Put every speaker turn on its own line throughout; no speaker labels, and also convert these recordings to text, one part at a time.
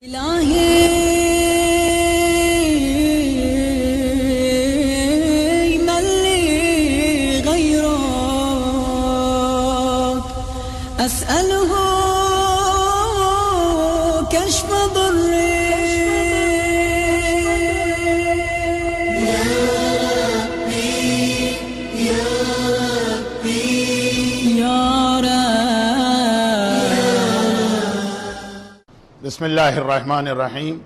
إلهي من لي غيرك أسأله كشف ضري يا ربي يا
بسم اللہ الرحمن الرحیم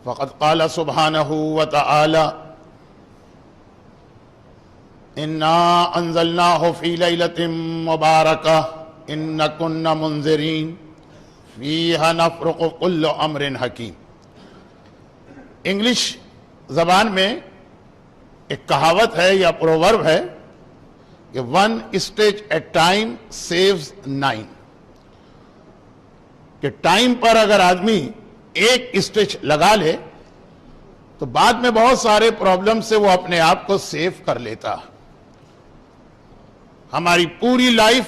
فقد قال سبحانہ وتعالی انا انزلناہ فی لیلۃ مبارکہ انا کنا منذرین فیہا نفرق کل امر حکیم۔ انگلش زبان میں ایک کہاوت ہے یا پروورب ہے کہ one stage at time saves 9، کہ ٹائم پر اگر آدمی ایک اسٹیچ لگا لے تو بعد میں بہت سارے پرابلم سے وہ اپنے آپ کو سیو کر لیتا۔ ہماری پوری لائف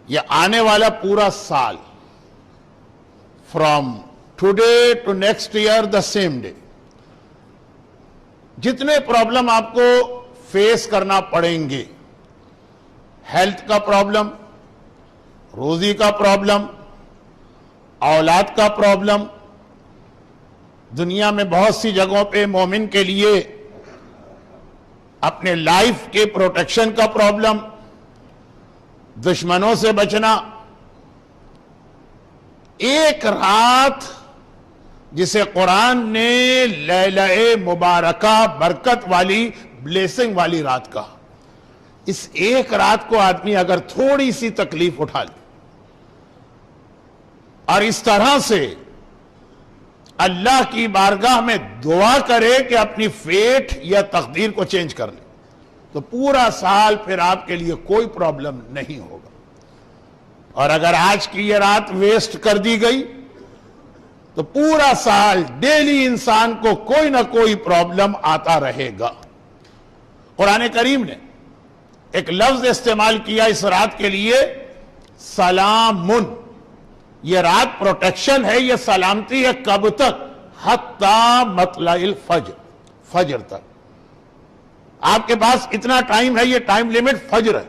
یا آنے والا پورا سال، from today to next year the same day, جتنے پرابلم آپ کو فیس کرنا پڑیں گے، ہیلتھ کا پرابلم، روزی کا پرابلم، اولاد کا پرابلم، دنیا میں بہت سی جگہوں پہ مومن کے لیے اپنے لائف کے پروٹیکشن کا پرابلم، دشمنوں سے بچنا، ایک رات جسے قرآن نے لیلہ مبارکہ برکت والی بلیسنگ والی رات کہا، اس ایک رات کو آدمی اگر تھوڑی سی تکلیف اٹھا لے اور اس طرح سے اللہ کی بارگاہ میں دعا کرے کہ اپنی فیٹ یا تقدیر کو چینج کر لے، تو پورا سال پھر آپ کے لیے کوئی پرابلم نہیں ہوگا۔ اور اگر آج کی یہ رات ویسٹ کر دی گئی تو پورا سال ڈیلی انسان کو کوئی نہ کوئی پرابلم آتا رہے گا۔ قرآن کریم نے ایک لفظ استعمال کیا اس رات کے لیے، سلامن۔ یہ رات پروٹیکشن ہے، یہ سلامتی ہے، کب تک؟ حتی مطلع الفجر، فجر تک۔ آپ کے پاس اتنا ٹائم ہے، یہ ٹائم لیمٹ فجر ہے،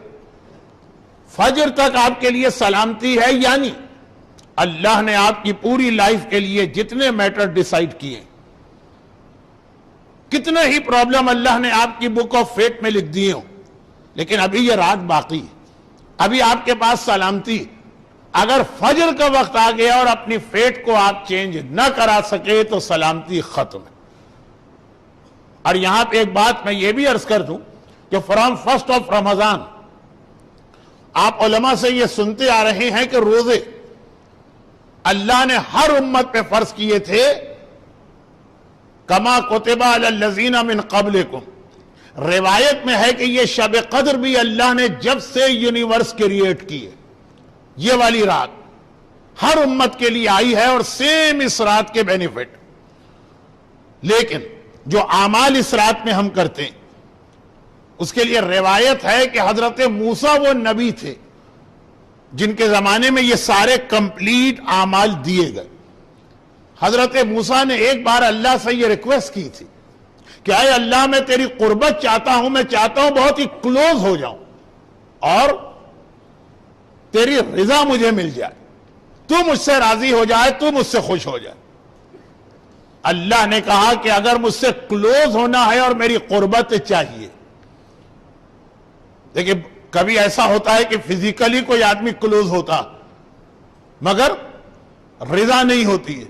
فجر تک آپ کے لیے سلامتی ہے، یعنی اللہ نے آپ کی پوری لائف کے لیے جتنے میٹر ڈیسائیڈ کیے، کتنے ہی پرابلم اللہ نے آپ کی بک آف فیٹ میں لکھ دیے ہوں، لیکن ابھی یہ رات باقی ہے، ابھی آپ کے پاس سلامتی۔ اگر فجر کا وقت آ گیا اور اپنی فیٹ کو آپ چینج نہ کرا سکے تو سلامتی ختم ہے۔ اور یہاں پہ ایک بات میں یہ بھی عرض کر دوں کہ فرام فرسٹ آف رمضان آپ علماء سے یہ سنتے آ رہے ہیں کہ روزے اللہ نے ہر امت پہ فرض کیے تھے، کما کتب علی الذین من قبلکم۔ روایت میں ہے کہ یہ شب قدر بھی اللہ نے جب سے یونیورس کریٹ کیے، یہ والی رات ہر امت کے لیے آئی ہے اور سیم اس رات کے بینیفٹ، لیکن جو اعمال اس رات میں ہم کرتے ہیں اس کے لیے روایت ہے کہ حضرت موسیٰ وہ نبی تھے جن کے زمانے میں یہ سارے کمپلیٹ اعمال دیے گئے۔ حضرت موسیٰ نے ایک بار اللہ سے یہ ریکویسٹ کی تھی کہ اے اللہ میں تیری قربت چاہتا ہوں، میں چاہتا ہوں بہت ہی کلوز ہو جاؤں اور تیری رضا مجھے مل جائے، تو مجھ سے راضی ہو جائے، تو مجھ سے خوش ہو جائے۔ اللہ نے کہا کہ اگر مجھ سے کلوز ہونا ہے اور میری قربت چاہیے، دیکھیں کبھی ایسا ہوتا ہے کہ فزیکلی کوئی آدمی کلوز ہوتا مگر رضا نہیں ہوتی ہے۔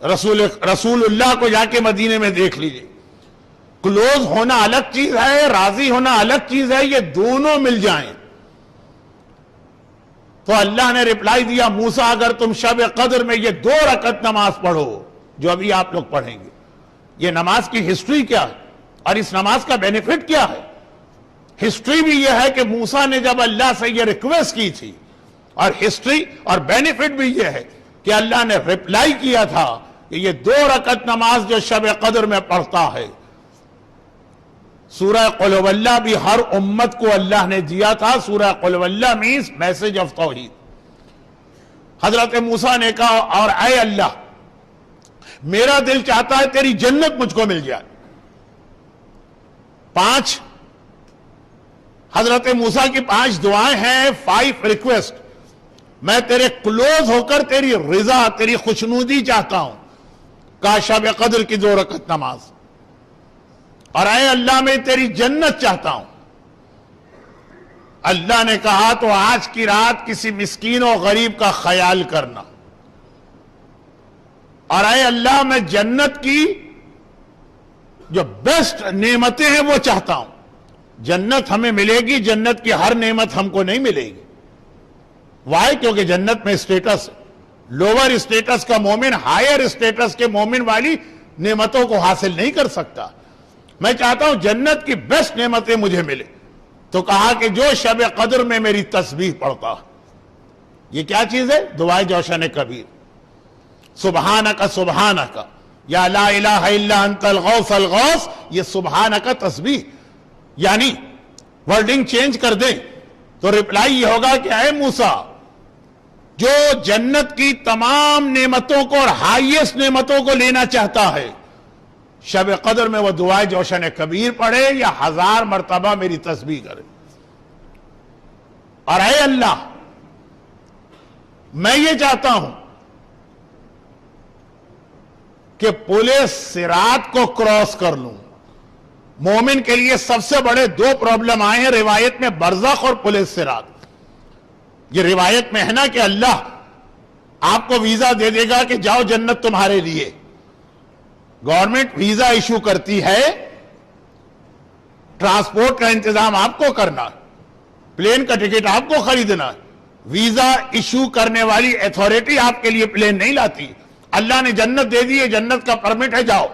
رسول اللہ کو جا کے مدینے میں دیکھ لیجئے، کلوز ہونا الگ چیز ہے، راضی ہونا الگ چیز ہے، یہ دونوں مل جائیں تو اللہ نے رپلائی دیا، موسیٰ اگر تم شب قدر میں یہ 2 رکعت نماز پڑھو جو ابھی آپ لوگ پڑھیں گے، یہ نماز کی ہسٹری کیا ہے اور اس نماز کا بینیفٹ کیا ہے؟ ہسٹری بھی یہ ہے کہ موسیٰ نے جب اللہ سے یہ ریکویسٹ کی تھی، اور ہسٹری اور بینیفٹ بھی یہ ہے کہ اللہ نے رپلائی کیا تھا کہ یہ 2 رکعت نماز جو شب قدر میں پڑھتا ہے، سورہ قل واللہ بھی ہر امت کو اللہ نے دیا تھا۔ سورہ قل واللہ means میسج آف توحید، حضرت موسیٰ نے کہا اور اے اللہ میرا دل چاہتا ہے تیری جنت مجھ کو مل جائے. 5 حضرت موسیٰ کی 5 دعائیں ہیں, 5 ریکویسٹ. میں تیرے کلوز ہو کر تیری رضا تیری خوشنودی چاہتا ہوں. کہا شب قدر کی 2 رکعت نماز, اور اے اللہ میں تیری جنت چاہتا ہوں. اللہ نے کہا تو آج کی رات کسی مسکین و غریب کا خیال کرنا, اور اے اللہ میں جنت کی جو بیسٹ نعمتیں ہیں وہ چاہتا ہوں. جنت ہمیں ملے گی, جنت کی ہر نعمت ہم کو نہیں ملے گی. وائی؟ کیونکہ جنت میں اسٹیٹس, لوور اسٹیٹس کا مومن ہائر اسٹیٹس کے مومن والی نعمتوں کو حاصل نہیں کر سکتا. میں چاہتا ہوں جنت کی بیسٹ نعمتیں مجھے ملے. تو کہا کہ جو شب قدر میں میری تسبیح پڑھتا. یہ کیا چیز ہے؟ دعائے جوشن کبیر. سبحانک سبحانک یا لا الہ الا انت الغوث الغوث, یہ سبحانک تسبیح. یعنی ورڈنگ چینج کر دیں تو ریپلائی یہ ہوگا کہ اے موسیٰ جو جنت کی تمام نعمتوں کو اور ہائیسٹ نعمتوں کو لینا چاہتا ہے, شب قدر میں وہ دعائے جوشن کبیر پڑھے یا 1000 مرتبہ میری تسبیح کرے. اور اے اللہ میں یہ چاہتا ہوں کہ پلِ صراط کو کراس کر لوں. مومن کے لیے سب سے بڑے 2 پرابلم آئے ہیں روایت میں, برزخ اور پلِ صراط. یہ روایت میں ہے نا کہ اللہ آپ کو ویزا دے دے گا کہ جاؤ جنت تمہارے لیے. گورنمنٹ ویزا ایشو کرتی ہے, ٹرانسپورٹ کا انتظام آپ کو کرنا, پلین کا ٹکٹ آپ کو خریدنا. ویزا ایشو کرنے والی اتھارٹی آپ کے لیے پلین نہیں لاتی. اللہ نے جنت دے دی ہے, جنت کا پرمٹ ہے, جاؤ.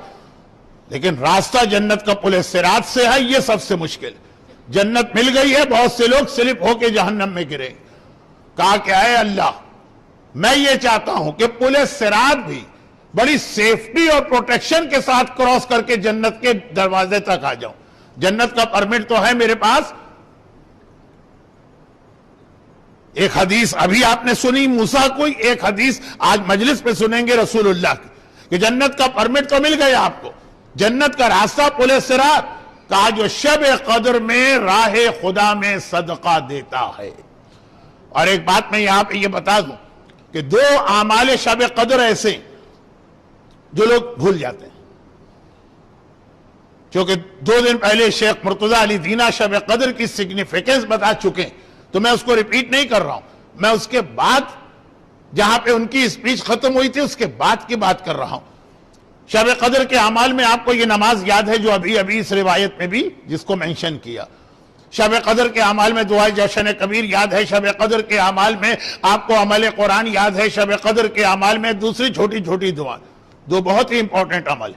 لیکن راستہ جنت کا پلِ صراط سے ہے, یہ سب سے مشکل. جنت مل گئی ہے, بہت سے لوگ سلپ ہو کے جہنم میں گرے. کہا کہ اے اللہ میں یہ چاہتا ہوں کہ پلِ صراط بھی بڑی سیفٹی اور پروٹیکشن کے ساتھ کراس کر کے جنت کے دروازے تک آ جاؤں. جنت کا پرمٹ تو ہے میرے پاس. ایک حدیث ابھی آپ نے سنی موسیٰ کوئی, ایک حدیث آج مجلس پہ سنیں گے رسول اللہ کی, کہ جنت کا پرمٹ تو مل گیا آپ کو, جنت کا راستہ پلِ صراط. کہا جو شب قدر میں راہ خدا میں صدقہ دیتا ہے. اور ایک بات میں یہاں پہ یہ بتا دوں کہ 2 اعمال شب قدر ایسے جو لوگ بھول جاتے ہیں. چونکہ 2 دن پہلے شیخ مرتضی علی دینا شب قدر کی سگنیفیکنس بتا چکے, تو میں اس کو ریپیٹ نہیں کر رہا ہوں. میں اس کے بعد جہاں پہ ان کی اسپیچ ختم ہوئی تھی اس کے بعد کی بات کر رہا ہوں. شب قدر کے اعمال میں آپ کو یہ نماز یاد ہے جو ابھی اس روایت میں بھی جس کو مینشن کیا. شب قدر کے اعمال میں دعائے جوشن کبیر یاد ہے. شب قدر کے اعمال میں آپ کو عمل قرآن یاد ہے. شب قدر کے اعمال میں دوسری چھوٹی چھوٹی دعا, 2 بہت ہی امپورٹنٹ عمل.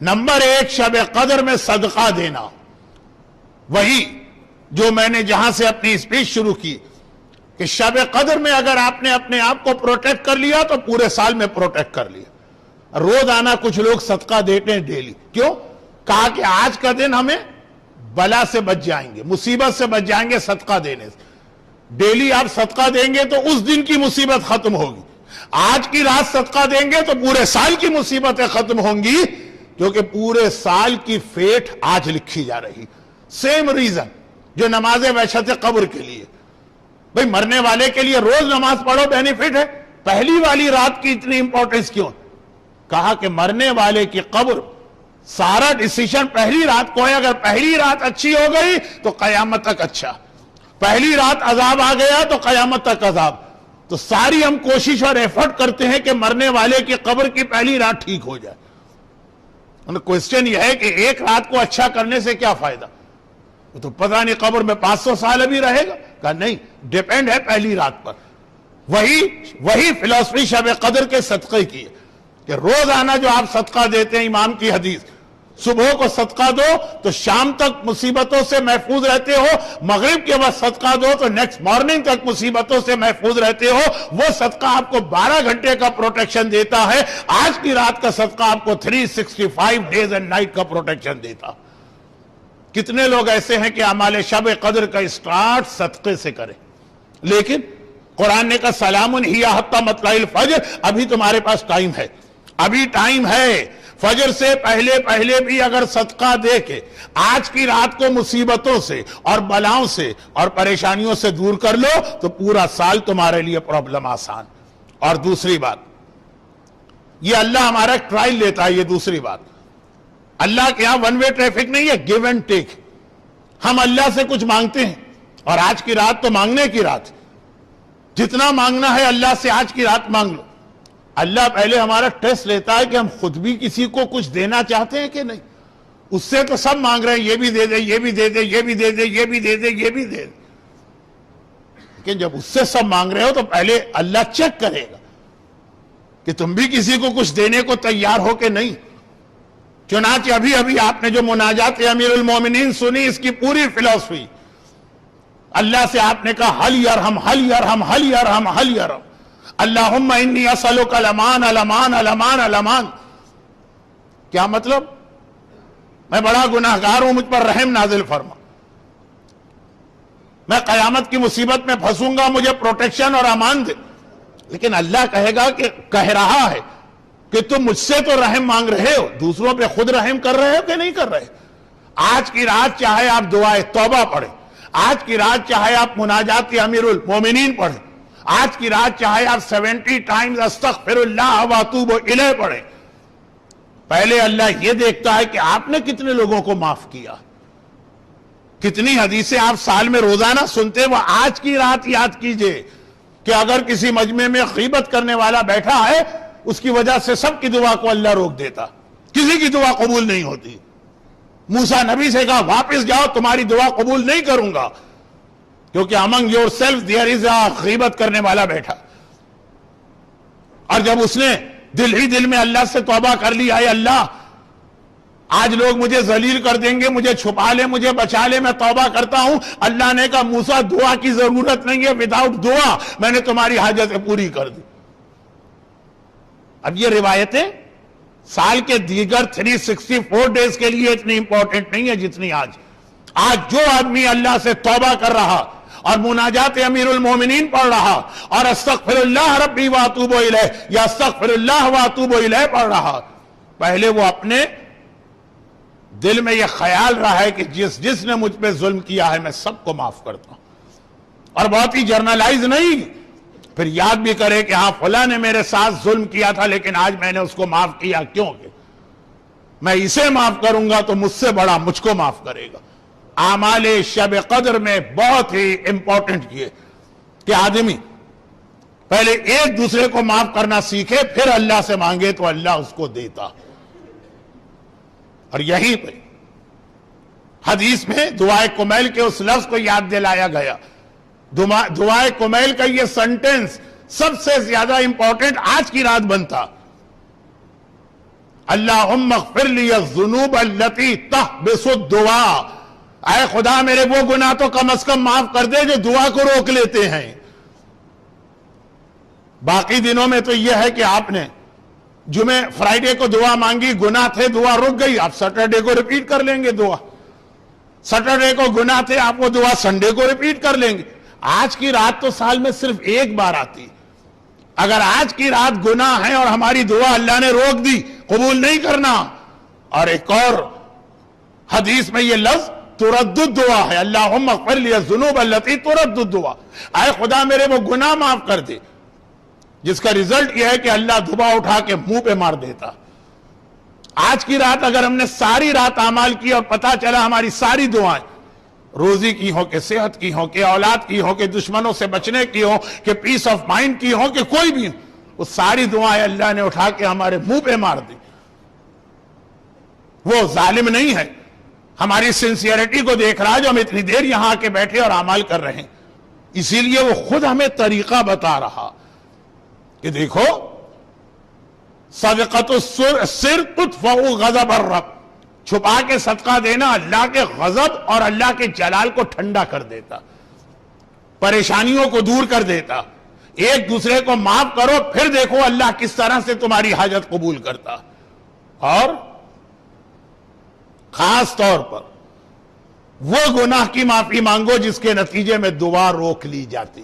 نمبر 1 شب قدر میں صدقہ دینا. وہی جو میں نے جہاں سے اپنی اسپیچ شروع کی کہ شب قدر میں اگر آپ نے اپنے آپ کو پروٹیکٹ کر لیا تو پورے سال میں پروٹیکٹ کر لیا. روزانہ کچھ لوگ صدقہ دیتے ہیں ڈیلی. کیوں؟ کہا کہ آج کا دن ہمیں بلا سے بچ جائیں گے, مصیبت سے بچ جائیں گے صدقہ دینے سے. ڈیلی آپ صدقہ دیں گے تو اس دن کی مصیبت ختم ہوگی. آج کی رات صدقہ دیں گے تو پورے سال کی مصیبتیں ختم ہوں گی, کیونکہ پورے سال کی فیٹ آج لکھی جا رہی. سیم ریزن جو نماز وحشت قبر کے لیے. بھئی مرنے والے کے لیے روز نماز پڑھو بینیفٹ ہے, پہلی والی رات کی اتنی امپورٹنس کیوں؟ کہا کہ مرنے والے کی قبر سارا ڈیسیشن پہلی رات کو ہے. اگر پہلی رات اچھی ہو گئی تو قیامت تک اچھا, پہلی رات عذاب آ گیا تو قیامت تک عذاب. تو ساری ہم کوشش اور ایفرٹ کرتے ہیں کہ مرنے والے کی قبر کی پہلی رات ٹھیک ہو جائے. کوشچن یہ ہے کہ ایک رات کو اچھا کرنے سے کیا فائدہ؟ تو پتہ نہیں قبر میں 500 سال ابھی رہے گا. کہا نہیں, ڈیپینڈ ہے پہلی رات پر. وہی فلسفی شب قدر کے صدقے کی ہے کہ روزانہ جو آپ صدقہ دیتے ہیں, امام کی حدیث, صبح کو صدقہ دو تو شام تک مصیبتوں سے محفوظ رہتے ہو, مغرب کے بعد صدقہ دو تو نیکسٹ مارننگ تک مصیبتوں سے محفوظ رہتے ہو. وہ صدقہ آپ کو 12 گھنٹے کا پروٹیکشن دیتا ہے. آج کی رات کا صدقہ آپ کو 365 ڈیز اینڈ نائٹ کا پروٹیکشن دیتا. کتنے لوگ ایسے ہیں کہ اعمال شب قدر کا اسٹارٹ صدقے سے کریں, لیکن قرآن نے کہا سلام ہی حتی مطلع الفجر، ابھی تمہارے پاس ٹائم ہے، ابھی ٹائم ہے، فجر سے پہلے بھی اگر صدقہ دے کے آج کی رات کو مصیبتوں سے اور بلاؤں سے اور پریشانیوں سے دور کر لو تو پورا سال تمہارے لیے پرابلم آسان۔ اور دوسری بات، یہ اللہ ہمارا ایک ٹرائل لیتا ہے، یہ دوسری بات، اللہ کے یہاں ون وے ٹریفک نہیں ہے، گیو اینڈ ٹیک۔ ہم اللہ سے کچھ مانگتے ہیں اور آج کی رات تو مانگنے کی رات، جتنا مانگنا ہے اللہ سے آج کی رات مانگ لو۔ اللہ پہلے ہمارا ٹیسٹ لیتا ہے کہ ہم خود بھی کسی کو کچھ دینا چاہتے ہیں کہ نہیں۔ اس سے تو سب مانگ رہے ہیں، یہ بھی دے دے، یہ بھی دے دے، یہ بھی دے دے، یہ بھی دے دے، یہ بھی دے دے، لیکن جب اس سے سب مانگ رہے ہو تو پہلے اللہ چیک کرے گا کہ تم بھی کسی کو کچھ دینے کو تیار ہو کہ نہیں۔ چنانچہ ابھی آپ نے جو مناجات امیر المومنین سنی، اس کی پوری فلسفی اللہ سے آپ نے کہا حل یرحم حل یرحم حل یرحم حل یرحم، اللہم انی اسألک الامان الامان الامان الامان۔ کیا مطلب؟ میں بڑا گناہگار ہوں، مجھ پر رحم نازل فرما، میں قیامت کی مصیبت میں پھنسوں گا، مجھے پروٹیکشن اور امان دے۔ لیکن اللہ کہے گا کہ کہہ رہا ہے کہ تم مجھ سے تو رحم مانگ رہے ہو، دوسروں پہ خود رحم کر رہے ہو کہ نہیں کر رہے؟ آج کی رات چاہے آپ دعائے توبہ پڑھیں، آج کی رات چاہے آپ مناجات امیر المومنین پڑھیں، آج کی رات چاہے آپ 70 ٹائمز استغفر اللہ واتوب الیہ پڑھیں، پہلے اللہ یہ دیکھتا ہے کہ آپ نے کتنے لوگوں کو معاف کیا۔ کتنی حدیثیں آپ سال میں روزانہ سنتے، وہ آج کی رات یاد کیجئے کہ اگر کسی مجمع میں غیبت کرنے والا بیٹھا ہے، اس کی وجہ سے سب کی دعا کو اللہ روک دیتا، کسی کی دعا قبول نہیں ہوتی۔ موسیٰ نبی سے کہا واپس جاؤ، تمہاری دعا قبول نہیں کروں گا، کیونکہ among yourself there is a غیبت کرنے والا بیٹھا۔ اور جب اس نے دل ہی دل میں اللہ سے توبہ کر لی، اے اللہ آج لوگ مجھے ذلیل کر دیں گے، مجھے چھپا لے، مجھے بچا لے، میں توبہ کرتا ہوں۔ اللہ نے کہا موسیٰ دعا کی ضرورت نہیں ہے، وداؤٹ دعا میں نے تمہاری حاجتیں پوری کر دی۔ اب یہ روایتیں سال کے دیگر 364 ڈیز کے لیے اتنی امپورٹنٹ نہیں ہے جتنی آج جو آدمی اللہ سے توبہ کر رہا اور مناجات امیر المومنین پڑھ رہا اور استغفر اللہ ربی واتوب الیہ یا استغفر اللہ واتوب الیہ پڑھ رہا، پہلے وہ اپنے دل میں یہ خیال رہا ہے کہ جس نے مجھ پہ ظلم کیا ہے میں سب کو معاف کرتا ہوں، اور بہت ہی جرنلائز نہیں، پھر یاد بھی کرے کہ ہاں فلاں نے میرے ساتھ ظلم کیا تھا لیکن آج میں نے اس کو معاف کیا، کیونکہ میں اسے معاف کروں گا تو مجھ سے بڑا مجھ کو معاف کرے گا۔ اعمال شب قدر میں بہت ہی امپورٹنٹ یہ کہ آدمی پہلے ایک دوسرے کو معاف کرنا سیکھے، پھر اللہ سے مانگے تو اللہ اس کو دیتا۔ اور یہیں پہ حدیث میں دعائے کمیل کے اس لفظ کو یاد دلایا گیا۔ دعائے کمیل کا یہ سنٹنس سب سے زیادہ امپورٹنٹ آج کی رات بنتا، اللہم اغفر لی الذنوب التی تحبس الدعاء، اے خدا میرے وہ گناہ تو کم از کم معاف کر دے جو دعا کو روک لیتے ہیں۔ باقی دنوں میں تو یہ ہے کہ آپ نے جمعہ فرائیڈے کو دعا مانگی، گناہ تھے، دعا رک گئی، آپ سیٹرڈے کو ریپیٹ کر لیں گے دعا، سیٹرڈے کو گناہ تھے، آپ وہ دعا سنڈے کو ریپیٹ کر لیں گے۔ آج کی رات تو سال میں صرف ایک بار آتی، اگر آج کی رات گناہ ہے اور ہماری دعا اللہ نے روک دی، قبول نہیں کرنا۔ اور ایک اور حدیث میں یہ لفظ ترد الدعا ہے، اللہم اغفر لی الذنوب التی ترد الدعا، اے خدا میرے وہ گناہ معاف کر دے، جس کا ریزلٹ یہ ہے کہ اللہ دعا اٹھا کے منہ پہ مار دیتا۔ آج کی رات اگر ہم نے ساری رات اعمال کی اور پتہ چلا ہماری ساری دعائیں روزی کی ہوں کہ صحت کی ہوں کہ اولاد کی ہوں کہ دشمنوں سے بچنے کی ہوں کہ پیس آف مائنڈ کی ہوں کہ کوئی بھی ہوں، وہ ساری دعائیں اللہ نے اٹھا کے ہمارے منہ پہ مار دی۔ وہ ظالم نہیں ہے، ہماری سنسیئرٹی کو دیکھ رہا ہے جو ہم اتنی دیر یہاں کے بیٹھے اور اعمال کر رہے ہیں، اسی لیے وہ خود ہمیں طریقہ بتا رہا کہ دیکھو صدقۃ السر تطفئ غضب الرب، چھپا کے صدقہ دینا اللہ کے غضب اور اللہ کے جلال کو ٹھنڈا کر دیتا، پریشانیوں کو دور کر دیتا۔ ایک دوسرے کو معاف کرو، پھر دیکھو اللہ کس طرح سے تمہاری حاجت قبول کرتا۔ اور خاص طور پر وہ گناہ کی معافی مانگو جس کے نتیجے میں دعا روک لی جاتی،